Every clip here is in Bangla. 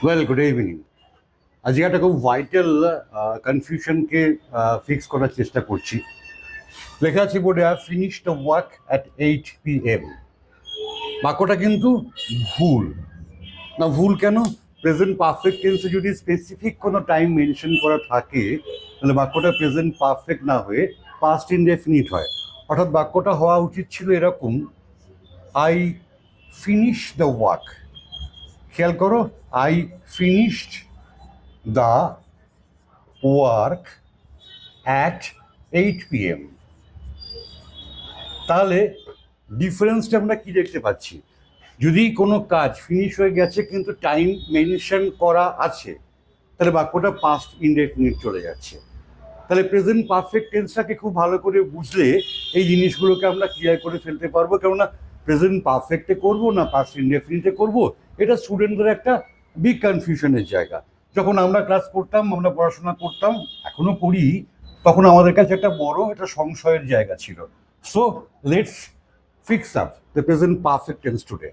Well, good evening. আজকে একটা খুব ভাইটাল কনফিউশনকে ফিক্স করার চেষ্টা করছি। লেখা আছে বোর্ডে, I finish the work at 8 p.m. বাক্যটা কিন্তু ভুল। না, ভুল কেন? প্রেজেন্ট পারফেক্ট টেন্সে যদি স্পেসিফিক কোনো টাইম মেনশন করা থাকে তাহলে বাক্যটা প্রেজেন্ট পারফেক্ট না হয়ে পাস্ট ইনডেফিনিট হয়। অর্থাৎ বাক্যটা হওয়া উচিত ছিল এরকম, আই ফিনিশ দ্য ওয়ার্ক। খেয়াল করো, I finished the work at 8 p.m. তাহলে ডিফারেন্সটা আমরা কি দেখতে পাচ্ছি? যদি কোনো কাজ ফিনিশ হয়ে গেছে কিন্তু টাইম মেনশন করা আছে, তাহলে বাক্যটা পাস্ট ইনডেফিনিট চলে যাচ্ছে। তাহলে প্রেজেন্ট পারফেক্ট টেন্সটাকে খুব ভালো করে বুঝলে এই জিনিসগুলোকে আমরা ক্লিয়ার করে ফেলতে পারবো। কেননা প্রেজেন্ট পারফেক্টে করবো না পাস্ট ইনডেফিনিটে করবো, এটা স্টুডেন্টদের একটা বিগ কনফিউশনের জায়গা। যখন আমরা ক্লাস করতাম, আমরা পড়াশোনা করতাম, এখনো করি, তখন আমাদের কাছে একটা বড় একটা সংশয়ের জায়গা ছিল। So let's fix up the present perfect tense today.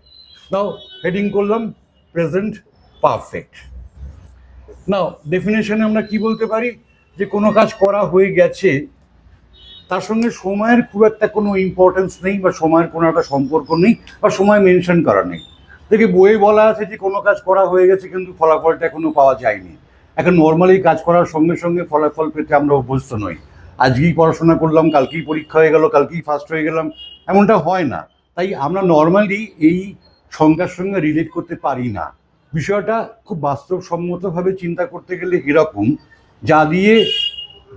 Now heading করলাম প্রেজেন্ট পারফেক্ট। নাও ডেফিনেশনে আমরা কি বলতে পারি? যে কোনো কাজ করা হয়ে গেছে, তার সঙ্গে সময়ের খুব একটা কোনো ইম্পর্টেন্স নেই, বা সময়ের কোনো একটা সম্পর্ক নেই, বা সময় মেনশন করা নেই। দেখে বইয়ে বলা আছে যে কোনো কাজ করা হয়ে গেছে কিন্তু ফলাফলটা এখনো পাওয়া যায়নি। এখন নর্মালি কাজ করার সঙ্গে সঙ্গে ফলাফল পেতে আমরা অভ্যস্ত নই। আজকেই পড়াশোনা করলাম, কালকেই পরীক্ষা হয়ে গেল, কালকেই ফার্স্ট হয়ে গেলাম, এমনটা হয় না। তাই আমরা নর্মালি এই সংজ্ঞার সঙ্গে রিলেট করতে পারি না। বিষয়টা খুব বাস্তবসম্মতভাবে চিন্তা করতে গেলে এরকম, যা দিয়ে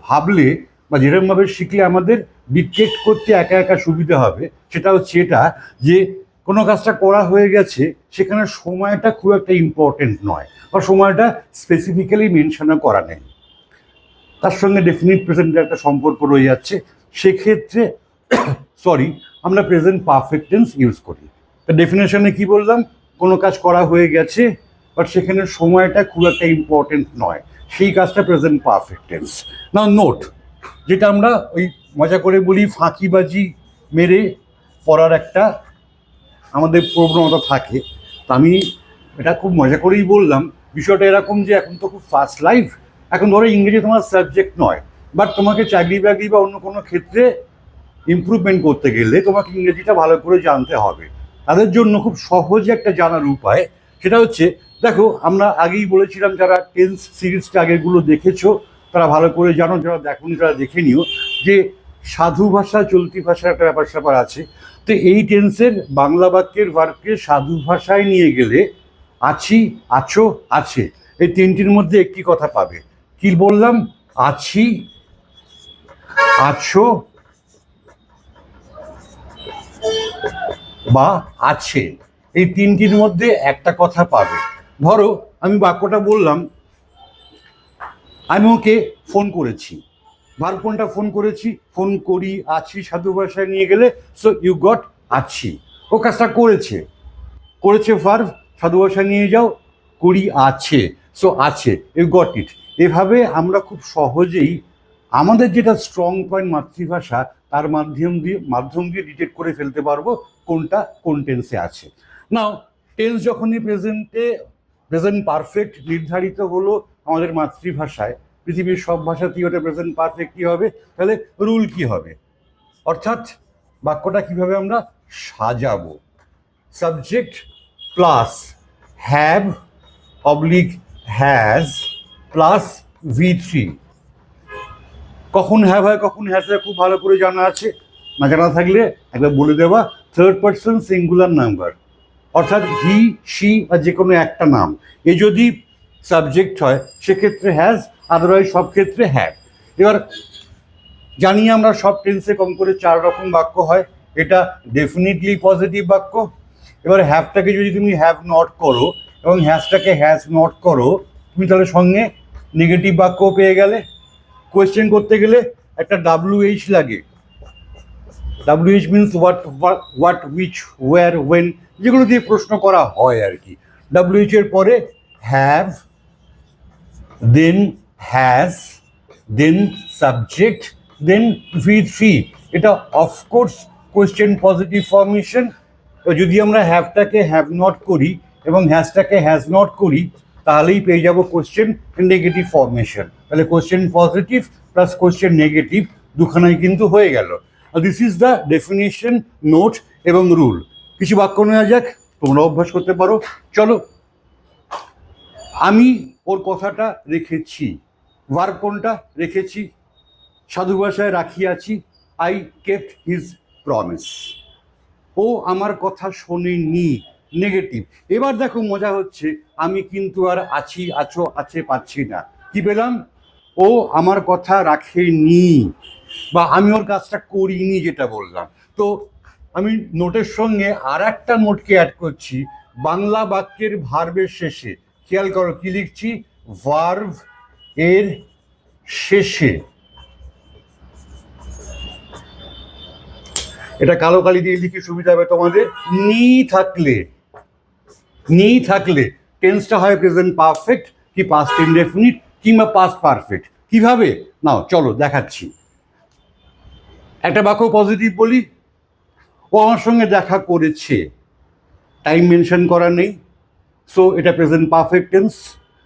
ভাবলে বা যেরকমভাবে শিখলে আমাদের ডিটেক্ট করতে একা একা সুবিধা হবে, সেটা হচ্ছে এটা যে কোনো কাজটা করা হয়ে গেছে, সেখানে সময়টা খুব একটা ইম্পর্টেন্ট নয়, বা সময়টা স্পেসিফিক্যালি মেনশনও করা নেই, তার সঙ্গে ডেফিনিট প্রেজেন্টের একটা সম্পর্ক রয়ে যাচ্ছে। সেক্ষেত্রে আমরা প্রেজেন্ট পারফেক্ট টেন্স ইউজ করি। তো ডেফিনেশনে কি বললাম? কোনো কাজ করা হয়ে গেছে বাট সেখানে সময়টা খুব একটা ইম্পর্টেন্ট নয়, সেই কাজটা প্রেজেন্ট পারফেক্ট টেন্স। নাও নোট, যেটা আমরা ওই মজা করে বলি ফাঁকিবাজি মেরে পড়ার একটা আমাদের প্রবণতা থাকে। তা আমি এটা খুব মজা করেই বললাম। বিষয়টা এরকম যে এখন তো খুব ফাস্ট লাইফ, এখন ধরো ইংরেজি তোমার সাবজেক্ট নয়, বাট তোমাকে চাকরি বাকরি বা অন্য কোনো ক্ষেত্রে ইমপ্রুভমেন্ট করতে গেলে তোমাকে ইংরেজিটা ভালো করে জানতে হবে। তাদের জন্য খুব সহজে একটা জানার উপায়, সেটা হচ্ছে, দেখো আমরা আগেই বলেছিলাম, যারা টেন্স সিরিজটা আগেরগুলো দেখেছো তারা ভালো করে জানো, যারা দেখোনি তারা দেখে নিও, যে সাধু ভাষা চলতি ভাষার একটা ব্যাপার স্যাপার আছে। তো এই টেন্সের বাংলা বাক্যের ভার্বকে সাধু ভাষায় নিয়ে গেলে আছি, আছো, আছে, এই তিনটির মধ্যে একটি কথা পাবে। কি বললাম? আছি, আছো বা আছে, এই তিনটির মধ্যে একটা কথা পাবে। ধরো আমি বাক্যটা বললাম, আমি ওকে ফোন করেছি। ভার কোনটা? ফোন করেছি, ফোন করি, আছি সাধু ভাষায় নিয়ে গেলে সো ইউ গট আছি। ও কাজটা করেছে, করেছে ভার্ব, সাধু ভাষায় নিয়ে যাও, করি আছে, সো আছে, ইউ গট ইট। এভাবে আমরা খুব সহজেই আমাদের যেটা স্ট্রং পয়েন্ট মাতৃভাষা, তার মাধ্যম দিয়ে ডিটেক্ট করে ফেলতে পারবো কোনটা কোন টেন্সে আছে। নাও টেন্স যখনই প্রেজেন্ট পারফেক্ট নির্ধারিত হলো আমাদের মাতৃভাষায়, পৃথিবীর সব ভাষাতেই ওটা প্রেজেন্ট পারফেক্টই হবে। তাহলে রুল কি হবে? অর্থাৎ বাক্যটা কিভাবে আমরা সাজাবো? Subject plus have oblique has plus V3। কখন হ্যাভ হয় কখন হ্যাজ হয় খুব ভালো করে জানা আছে, না জানা থাকলে একবার বলে দেওয়া। থার্ড পার্সন সিঙ্গুলার নাম্বার, অর্থাৎ হি, শি বা যে কোনো একটা নাম, এ যদি সাবজেক্ট হয় সেক্ষেত্রে হ্যাজ, আদারওয়াইজ সব ক্ষেত্রে হ্যাভ। এবার জানি আমরা সব টেন্সে কম করে 4 রকম বাক্য হয়, এটা ডেফিনেটলি পজিটিভ বাক্য। এবার হ্যাভটাকে যদি তুমি হ্যাভ নট করো এবং হ্যাজটাকে হ্যাজ নট করো, তুমি তাহলে সঙ্গে নেগেটিভ বাক্য পেয়ে গেলে। কোয়েশ্চেন করতে গেলে একটা WH লাগে। WH means what, which, where, when, যেগুলো দিয়ে প্রশ্ন করা হয় আর কি। WH এর পরে have, then has, then subject, then V3। এটা অফকোর্স কোয়েশ্চেন পজিটিভ ফর্মেশন। যদি আমরা হ্যাভটাকে হ্যাভ নট করি এবং হ্যাজটাকে হ্যাজ নট করি, তাহলেই পেয়ে যাব কোশ্চেন নেগেটিভ ফর্মেশন। তাহলে question positive plus question negative দুখানাই কিন্তু হয়ে গেল। This is the definition, note এবং রুল। কিছু বাক্য নেওয়া যাক, তোমরা অভ্যাস করতে পারো। চলো, আমি ওর কথাটা রেখেছি। ভার্ব কোনটা? রেখেছি। সাধু ভাষায় রাখিয়াছি, আই কেপ্ট হিজ প্রমিস। ও আমার কথা শোনেনি, নেগেটিভ। এবার দেখো মজা হচ্ছে, আমি কিন্তু আর আছি, আছো, আছে পাচ্ছি না। কি পেলাম? ও আমার কথা রাখেনি, বা আমি ওর কাজটা করিনি, যেটা বললাম। তো আমি নোটের সঙ্গে আর একটা নোটকে অ্যাড করছি, বাংলা বাক্যের ভার্বের শেষে। খেয়াল করো কি লিখছি, ভার্ব এর শেষে। এটা কালো কালি দিয়ে লিখে সুবিধা হবে তোমাদের। নি থাকলে টেন্সটা হয় প্রেজেন্ট পারফেক্ট, কি পাস্ট ইনডেফিনিট, কিংবা পাস্ট পারফেক্ট। কিভাবে? নাও চলো দেখাচ্ছি। একটা বাক্য পজিটিভ বলি, ও আমার সঙ্গে দেখা করেছে, টাইম মেনশন করা নেই, সো এটা প্রেজেন্ট পারফেক্ট টেন্স।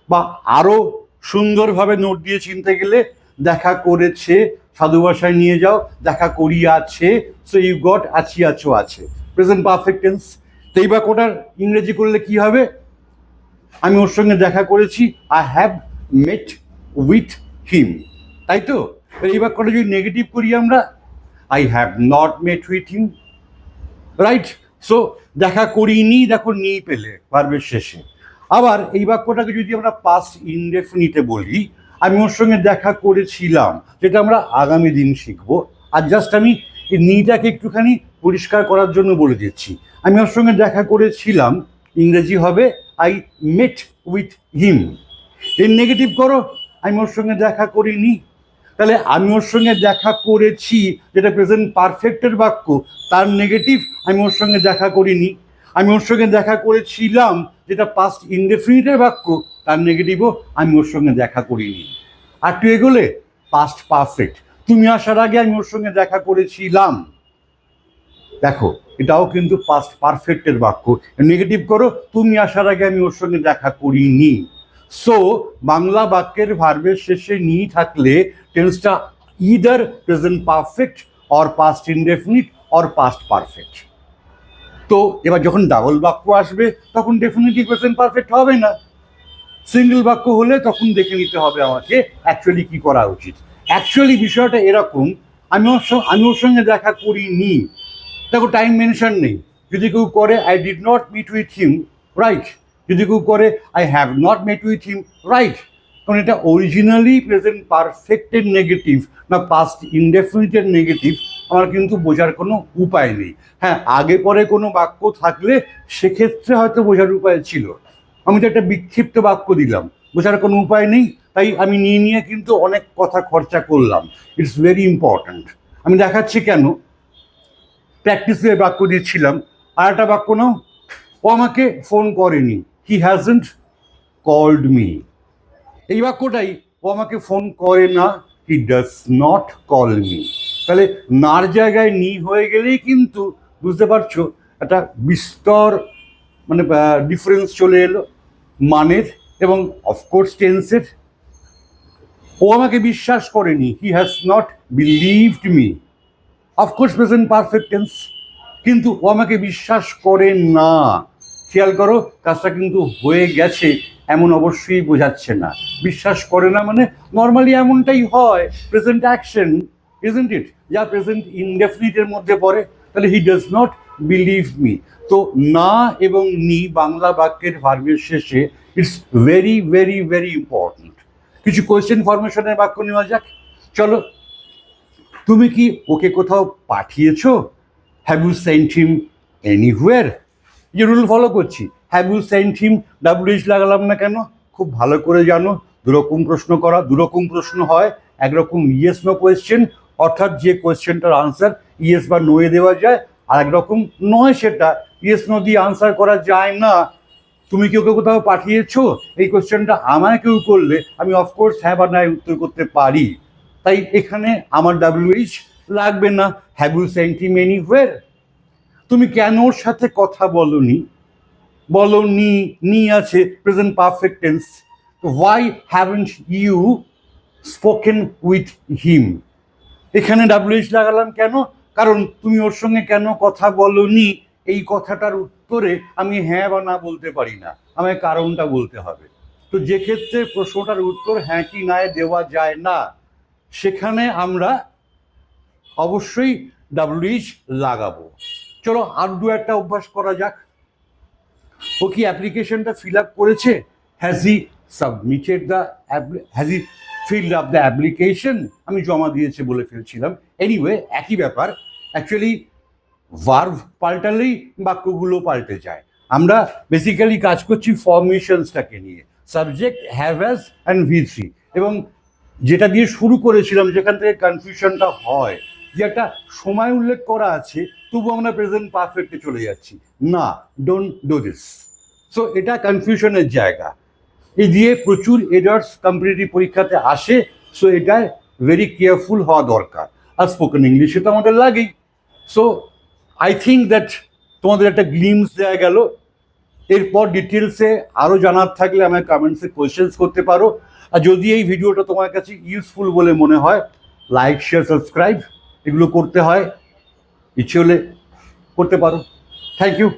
বা আরও সুন্দরভাবে নোট দিয়ে চিনতে গেলে, দেখা করেছে সাধু ভাষায় নিয়ে যাও, দেখা করিয়াছে, সো ইউ গট আছি, আছো, আছে, প্রেজেন্ট পারফেক্ট টেন্স। তো এই বাক্যটার ইংরেজি করলে কি হবে? আমি ওর সঙ্গে দেখা করেছি, আই হ্যাভ মেট উইথ হিম, তাই তো? এই বাক্যটা যদি নেগেটিভ করি আমরা, I have not met with him, right? So দেখা করিনি, দেখো নি পেলে ভার্বের শেষে। আবার এই বাক্যটাকে যদি আমরা পাস্ট ইনডেফিনিটে বলি, আমি ওর সঙ্গে দেখা করেছিলাম, যেটা আমরা আগামী দিন শিখবো। আর জাস্ট আমি এই নিটাকে একটুখানি পরিষ্কার করার জন্য বলে দিচ্ছি, আমি ওর সঙ্গে দেখা করেছিলাম, ইংরেজি হবে আই মেট উইথ হিম। এর নেগেটিভ করো, আমি ওর সঙ্গে দেখা করিনি। তাহলে আমি ওর সঙ্গে দেখা করেছি, যেটা প্রেজেন্ট পারফেক্টের বাক্য, তার নেগেটিভ আমি ওর সঙ্গে দেখা করিনি। আমি ওর সঙ্গে দেখা করেছিলাম, যেটা পাস্ট ইনডেফিনিটের বাক্য, তার নেগেটিভও আমি ওর সঙ্গে দেখা করিনি। আর একটু এগোলে পাস্ট পারফেক্ট, তুমি আসার আগে আমি ওর সঙ্গে দেখা করেছিলাম, দেখো এটাও কিন্তু পাস্ট পারফেক্টের বাক্য। নেগেটিভ করো, তুমি আসার আগে আমি ওর সঙ্গে দেখা করিনি। সো বাংলা বাক্যের ভার্বের শেষে নি থাকলে টেন্সটা either present perfect or past indefinite or past perfect. তো এবার যখন ডাবল বাক্য আসবে, তখন ডেফিনিটলি প্রেজেন্ট পারফেক্ট হবে না। সিঙ্গেল বাক্য হলে তখন দেখে নিতে হবে আমাকে অ্যাকচুয়ালি কি করা উচিত। অ্যাকচুয়ালি বিষয়টা এরকম, আমি ওর সঙ্গে দেখা করিনি, দেখো টাইম মেনশন নেই। যদি কেউ করে I did not meet with him, right? যদি কেউ করে I have not met with him, right? কারণ এটা অরিজিনালি প্রেজেন্ট পারফেক্টের নেগেটিভ না পাস্ট ইনডেফিনিটের নেগেটিভ, আমার কিন্তু বোঝার কোনো উপায় নেই। হ্যাঁ, আগে পরে কোনো বাক্য থাকলে সেক্ষেত্রে হয়তো বোঝার উপায় ছিল। আমি তো একটা বিক্ষিপ্ত বাক্য দিলাম, বোঝার কোনো উপায় নেই, তাই আমি নিয়ে কিন্তু অনেক কথা খরচা করলাম। It's very important. আমি দেখাচ্ছি কেন। প্র্যাকটিসে বাক্য দিচ্ছিলাম, আর একটা বাক্য নাও, ও আমাকে ফোন করেনি, হি হ্যাজন্ট কল্ড মি। এই বাক্যটাই, ও আমাকে ফোন করে না, হি ডাজ নট কল মি। তাহলে নার জায়গায় নি হয়ে গেলেই কিন্তু বুঝতে পারছো একটা বিস্তর মানে ডিফারেন্স চলে এলো মানের এবং অফকোর্স টেন্সের। ও আমাকে বিশ্বাস করেনি, he has not believed me, of course present perfect tense. কিন্তু ও আমাকে বিশ্বাস করে না, খেয়াল করো কাজটা কিন্তু হয়ে গেছে এমন অবশ্যই বোঝাচ্ছে না। বিশ্বাস করে না মানে নর্মালি এমনটাই হয়, প্রেজেন্ট অ্যাকশন, ইজন্ট ইট, যা প্রেজেন্ট ইনডেফিনিটের মধ্যে পড়ে। তাহলে he does not believe me. তো না এবং নি বাংলা বাক্যের ভার্বের শেষে, it's very very very important. কিছু কোয়েশ্চেন ফরমেশনের বাক্য নেওয়া যাক, চলো। তুমি কি ওকে কোথাও পাঠিয়েছো? Have you sent him anywhere? যে রুল ফলো করছি, have you sent him, WH লাগালাম না কেন? খুব ভালো করে জানো, দুরকম প্রশ্ন করা দুরকম প্রশ্ন হয়। একরকম ইয়েস নো কোয়েশ্চেন, অর্থাৎ যে কোয়েশ্চেনটার আনসার ইয়েস বা নোয়ে দেওয়া যায়, আর একরকম নয়, সেটা ইয়েস নো দিয়ে আনসার করা যায় না। তুমি কি ওকে কোথাও পাঠিয়েছো, এই কোয়েশ্চেনটা আমায় কেউ করলে আমি অফকোর্স হ্যাঁ বা না উত্তর করতে পারি। তাই এখানে আমার WH লাগবে না, হ্যাভ ইউ সেন্ট হিম এনিহুয়ার। তুমি কেন ওর সাথে কথা বলনি? বলো নি, নি আছে present perfect tense. Why haven't you spoken with him? এখানে WH লাগালাম কেন? কারণ তুমি ওর সঙ্গে কেন কথা বলনি, এই কথাটার উত্তরে আমি হ্যাঁ বা না বলতে পারি না, আমায় কারণটা বলতে হবে। তো যে ক্ষেত্রে প্রশ্নটার উত্তর হ্যাঁ কি না দেওয়া যায় না, সেখানে আমরা অবশ্যই WH লাগাবো। চলো আর দু একটা অভ্যাস করা যাক। ও কি অ্যাপ্লিকেশনটা ফিল আপ করেছে? Has he submitted the has he filled up the application? আমি জমা দিয়েছে বলে ফেলছিলাম। এনিওয়ে একই ব্যাপার, অ্যাকচুয়ালি ভার্ভ পাল্টালেই বাক্যগুলো পাল্টে যায়। আমরা বেসিক্যালি কাজ করছি ফর্মেশনসটাকে নিয়ে, subject, have has and V3। এবং যেটা দিয়ে শুরু করেছিলাম, যেখান থেকে কনফিউশনটা হয়, যে একটা সময় উল্লেখ করা আছে তবু আমরা প্রেজেন্ট পারফেক্টে চলে যাচ্ছি, না, ডোন্ট ডু দিস। সো এটা কনফিউশনের জায়গা, এই দিয়ে প্রচুর এরার্স কম্পিটিটিভ পরীক্ষাতে আসে। সো এটা ভেরি কেয়ারফুল হওয়া দরকার। আর স্পোকেন ইংলিশে তো আমাদের লাগেই। সো আই থিঙ্ক দ্যাট তোমাদের একটা গ্লিমস দেওয়া গেল। এরপর ডিটেলসে আরও জানার থাকলে আমায় কমেন্টসে কোয়েশ্চেন্স করতে পারো। আর যদি এই ভিডিওটা তোমার কাছে ইউজফুল বলে মনে হয়, লাইক, শেয়ার, সাবস্ক্রাইব এগুলো করতে হয়, ইচ্ছে হলে করতে পারো। Thank you.